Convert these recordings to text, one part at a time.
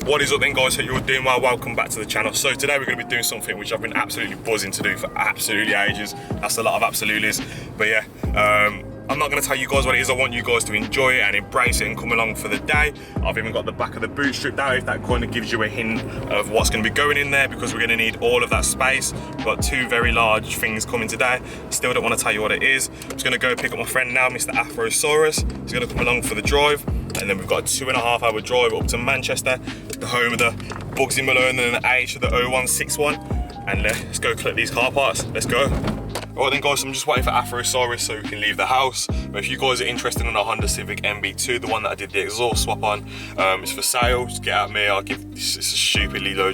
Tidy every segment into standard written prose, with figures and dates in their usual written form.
What is up then, guys? Hope you're all doing well. Welcome back to the channel. So today we're going to be doing something which I've been absolutely buzzing to do for absolutely ages. That's a lot of absolutely's. But yeah, I'm not going to tell you guys what it is. I want you guys to enjoy it and embrace it and come along for the day. I've even got the back of the boot stripped out, if that kind of gives you a hint of what's going to be going in there, because we're going to need all of that space. We've got two very large things coming today. Still don't want to tell you what it is. I'm just going to go pick up my friend now, Mr. Afrosaurus. He's going to come along for the drive. And then we've got a 2.5 hour drive up to Manchester, the home of the Bugsy Malone and the H of the 0161. And let's go collect these car parts. Let's go. Alright then, guys, I'm just waiting for Afrosaurus so we can leave the house. But if you guys are interested in a Honda Civic MB2, the one that I did the exhaust swap on, it's for sale. Just get at me. I'll give this a stupidly low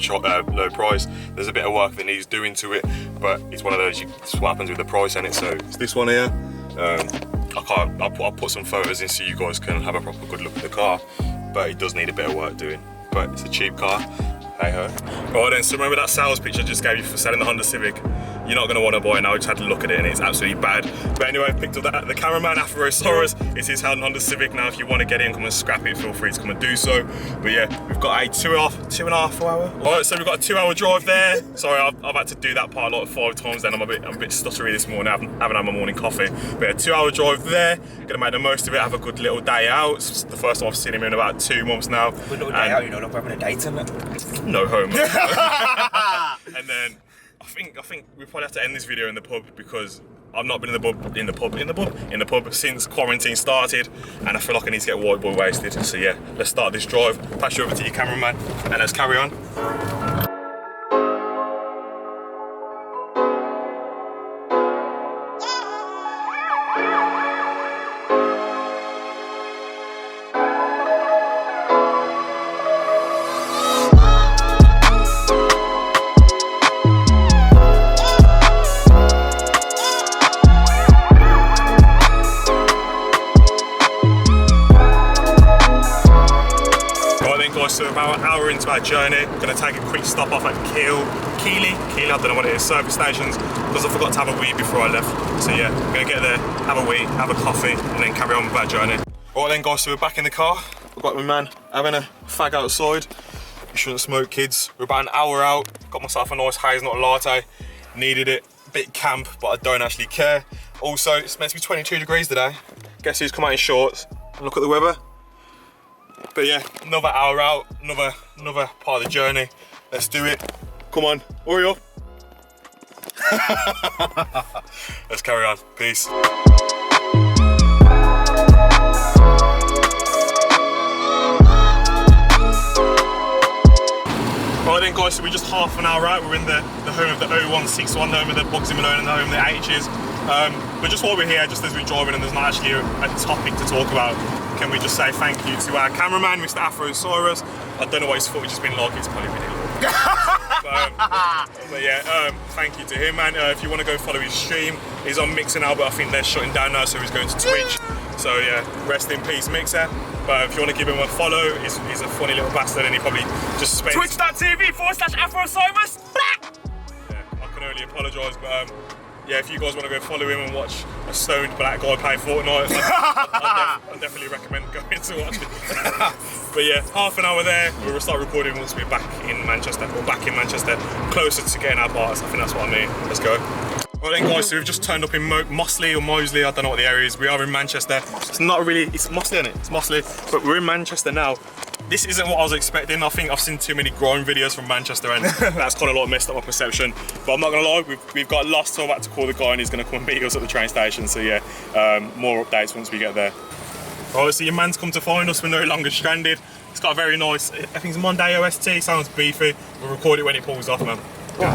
price. There's a bit of work that needs doing to it, but it's one of those, it's what happens with the price in it. So it's this one here. I'll put some photos in so you guys can have a proper good look at the car, but it does need a bit of work doing, but it's a cheap car. Hey ho. Right then, so remember that sales pitch I just gave you for selling the Honda Civic? You're not going to want to buy it now. I just had to look at it and it's absolutely bad. But anyway, I picked up the cameraman, Afrosaurus. It's his Honda Civic now. If you want to get it and come and scrap it, feel free to come and do so. But yeah, we've got a 2.5 hour. Alright, so we've got a 2 hour drive there. Sorry, I've had to do that part like 5 times then. I'm a bit stuttery this morning. I haven't had my morning coffee. But a 2 hour drive there. Gonna make the most of it, have a good little day out. It's the first time I've seen him in about 2 months now. Good little day out, you know, not having a date in it. No homo. And then I think we probably have to end this video in the pub, because I've not been in the pub since quarantine started, and I feel like I need to get white boy wasted. So yeah, let's start this drive. Pass you over to your cameraman and let's carry on. So about an hour into our journey, I'm going to take a quick stop off at Keely, I don't know what it is, service stations, because I forgot to have a wee before I left. So yeah, I'm going to get there, have a wee, have a coffee, and then carry on with our journey. Alright then, guys, so we're back in the car. I've got my man having a fag outside. You shouldn't smoke, kids. We're about an hour out. Got myself a nice hazelnut latte. Needed it. Bit camp, but I don't actually care. Also, it's meant to be 22 degrees today. Guess who's come out in shorts? Look at the weather. But yeah, another hour out, another part of the journey. Let's do it. Come on, hurry up. Let's carry on. Peace. Right then, guys, so we're just half an hour out. We're in the home of the 0161, the home of the Bugsy Malone and the home of the H's. But just while we're here, just as we're driving and there's not actually a topic to talk about, can we just say thank you to our cameraman, Mr. Afrosaurus. I don't know what his footage has been like, it's probably been but yeah, thank you to him, man. If you want to go follow his stream, he's on Mixer now, but I think they're shutting down now, so he's going to Twitch. So yeah, rest in peace, Mixer. But if you want to give him a follow, he's a funny little bastard, and he probably just spends... Twitch.tv/Afrosaurus! Yeah, I can only apologise, but yeah, if you guys want to go follow him and watch a stoned black guy play Fortnite, I definitely recommend going to watch it. But yeah, half an hour there. We'll start recording once we're back in Manchester, closer to getting our parts. I think that's what I mean. Let's go. Well then, guys, so we've just turned up in Mosley or Mosley, I don't know what the area is. We are in Manchester. It's not really, it's Mosley, isn't it? It's Mosley, but we're in Manchester now. This isn't what I was expecting. I think I've seen too many grime videos from Manchester, and that's kind of like messed up my perception. But I'm not gonna lie, we've got lost, so I'm about to call the guy and he's gonna come and meet us at the train station. So yeah, more updates once we get there. Alright, so your man's come to find us, we're no longer stranded. It's got a very nice, I think it's Monday OST, sounds beefy. We'll record it when it pulls off, man. Go.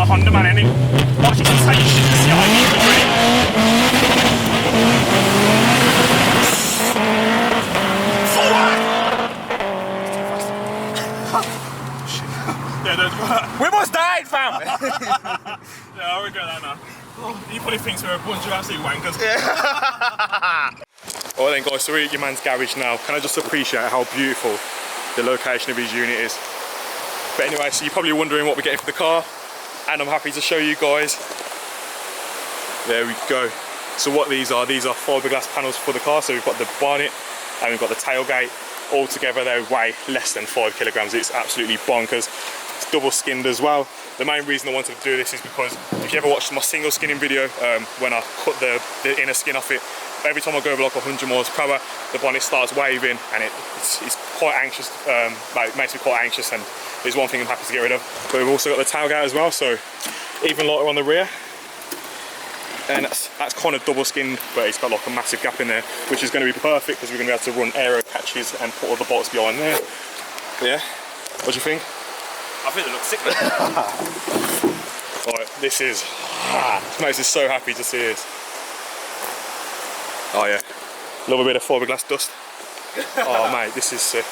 Honda man, innit? Watch it say shit to see how you We must die, fam! He probably thinks we're a bunch of absolute wankers. Yeah. Alright then guys, so we're at your man's garage now. Can I just appreciate how beautiful the location of his unit is. But anyway, so you're probably wondering what we're getting for the car, and I'm happy to show you guys. There we go. So what these are fiberglass panels for the car. So we've got the bonnet and we've got the tailgate. All together they weigh less than 5 kilograms. It's absolutely bonkers. It's double skinned as well. The main reason I wanted to do this is because if you ever watched my single skinning video, when I cut the inner skin off it, every time I go over like 100 miles per hour, the bonnet starts waving, and it's quite anxious. It makes me quite anxious, and it's one thing I'm happy to get rid of. But we've also got the tailgate as well, so even lighter on the rear. And that's kind of double skinned, but it's got like a massive gap in there, which is going to be perfect because we're going to be able to run aero catches and put all the bolts behind there. But yeah, what do you think? I think it looks sick, man. Alright, this makes me so happy to see this. Oh yeah, love a bit of fiberglass dust. Oh mate, this is sick.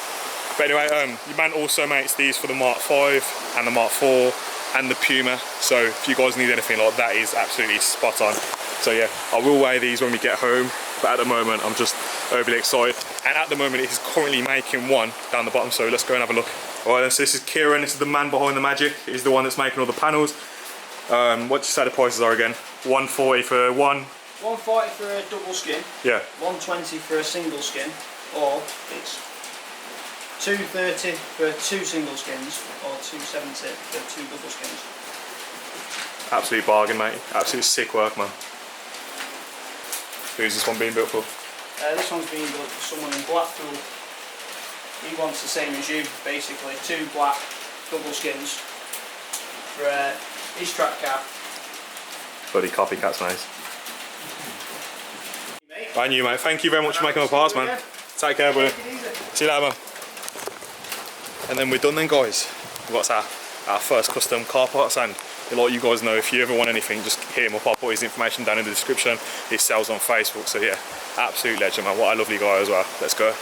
But anyway, your man also makes these for the Mark 5 and the Mark 4 and the Puma. So if you guys need anything like that, is absolutely spot on. So yeah, I will weigh these when we get home, but at the moment I'm just overly excited. And at the moment he's currently making one down the bottom, so let's go and have a look. Alright, so this is Kieran, this is the man behind the magic. He's the one that's making all the panels. What did you say the prices are again? 140 for one? 140 for a double skin, Yeah. 120 for a single skin, or it's 230 for 2 single skins, or 270 for 2 double skins. Absolute bargain, mate. Absolute sick work, man. Who's this one being built for? This one's being built for someone in Blackpool. He wants the same as you, basically. 2 black double skins for his track car. Bloody copycats, mate. And you, mate. Thank you very much for making my parts, man. Take care, buddy. See you later, man. And then we're done then, guys. We've got our first custom car parts, and like you guys know, if you ever want anything, just hit him up. I'll put his information down in the description. He sells on Facebook, so yeah, absolute legend, man. What a lovely guy as well. Let's go.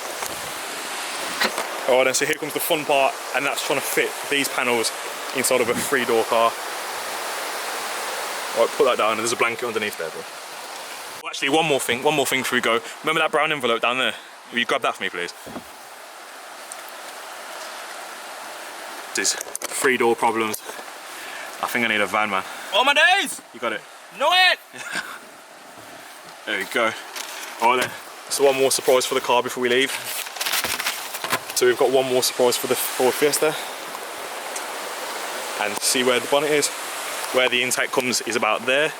Alright then, so here comes the fun part, and that's trying to fit these panels inside of a 3-door car. Alright, put that down, and there's a blanket underneath there, bro. Well, actually, one more thing before we go. Remember that brown envelope down there? Will you grab that for me, please? This is 3-door problems. I think I need a van, man. Oh my days! You got it? Know it! There you go. Alright then, so one more surprise for the car before we leave. So we've got one more surprise for the Ford Fiesta. And see where the bonnet is. Where the intake comes is about there.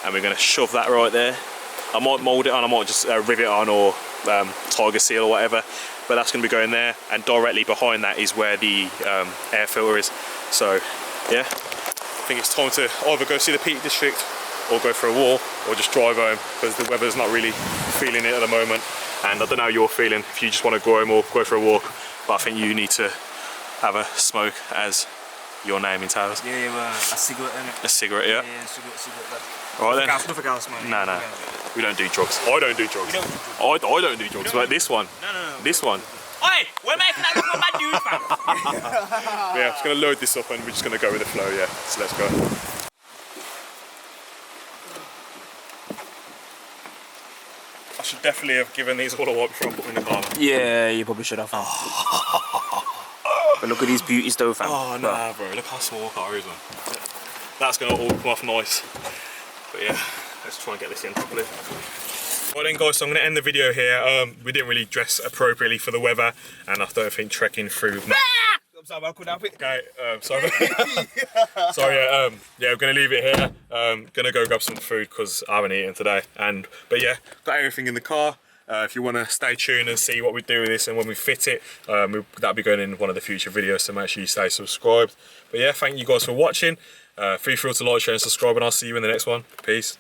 And we're going to shove that right there. I might mould it on, I might just rivet it on, or tiger seal or whatever. But that's going to be going there. And directly behind that is where the air filter is. So yeah, I think it's time to either go see the Peak District or go for a walk, or just drive home, because the weather's not really feeling it at the moment. And I don't know how you're feeling, if you just want to go home or go for a walk, but I think you need to have a smoke, as your name entails. Yeah, a cigarette, innit? A cigarette, yeah? Yeah, cigarette. Alright then. Nothing else, man. No. We don't do drugs. I don't do drugs. I don't do drugs, but this one. No. This one. Oi! We're making that look like my dude, fam! Yeah, I'm just going to load this up and we're just going to go with the flow, yeah. So let's go. I should definitely have given these all a wipe before I put them in the car. Yeah, you probably should have. But look at these beauties though, fam. Oh, nah, bro. Look how small the car is, man. That's going to all come off nice. But yeah, let's try and get this in properly. Right then, guys, so I'm going to end the video here. We didn't really dress appropriately for the weather, and I don't think trekking through... I'm sorry, I couldn't help it. Okay, sorry. Sorry, yeah, we're going to leave it here. Going to go grab some food because I haven't eaten today. But yeah, got everything in the car. If you want to stay tuned and see what we do with this and when we fit it, that'll be going in one of the future videos, so make sure you stay subscribed. But yeah, thank you guys for watching. Feel free to like, share and subscribe, and I'll see you in the next one. Peace.